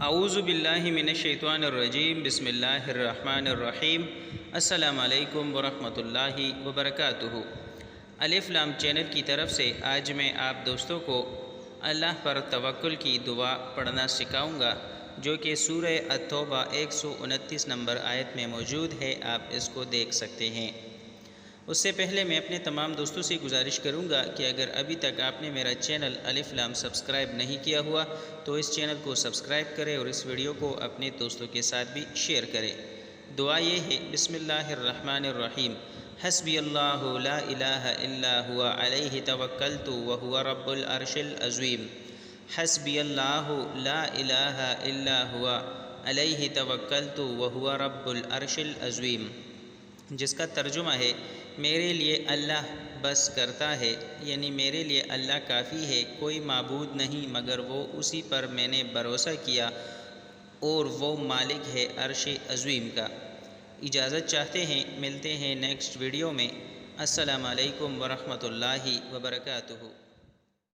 اعوذ باللہ من الشیطان الرجیم بسم اللہ الرحمن الرحیم السلام علیکم ورحمۃ اللہ وبرکاتہ۔ الف لام چینل کی طرف سے آج میں آپ دوستوں کو اللہ پر توکل کی دعا پڑھنا سکھاؤں گا، جو کہ سورہ التوبہ 129 نمبر آیت میں موجود ہے۔ آپ اس کو دیکھ سکتے ہیں۔ اس سے پہلے میں اپنے تمام دوستوں سے گزارش کروں گا کہ اگر ابھی تک آپ نے میرا چینل الف لام سبسکرائب نہیں کیا ہوا تو اس چینل کو سبسکرائب کریں اور اس ویڈیو کو اپنے دوستوں کے ساتھ بھی شیئر کریں۔ دعا یہ ہے، بسم اللہ الرحمن الرحیم، حسبی اللہ لا الہ الا ہوا علیہ توکلت وہو رب العرش العظیم۔ حسبی اللہ لا الہ الا ہوا علیہ توکلت وہو رب العرش العظیم، جس کا ترجمہ ہے میرے لیے اللہ بس کرتا ہے، یعنی میرے لیے اللہ کافی ہے، کوئی معبود نہیں مگر وہ، اسی پر میں نے بھروسہ کیا اور وہ مالک ہے عرش عظیم کا۔ اجازت چاہتے ہیں، ملتے ہیں نیکسٹ ویڈیو میں۔ السلام علیکم ورحمۃ اللہ وبرکاتہ۔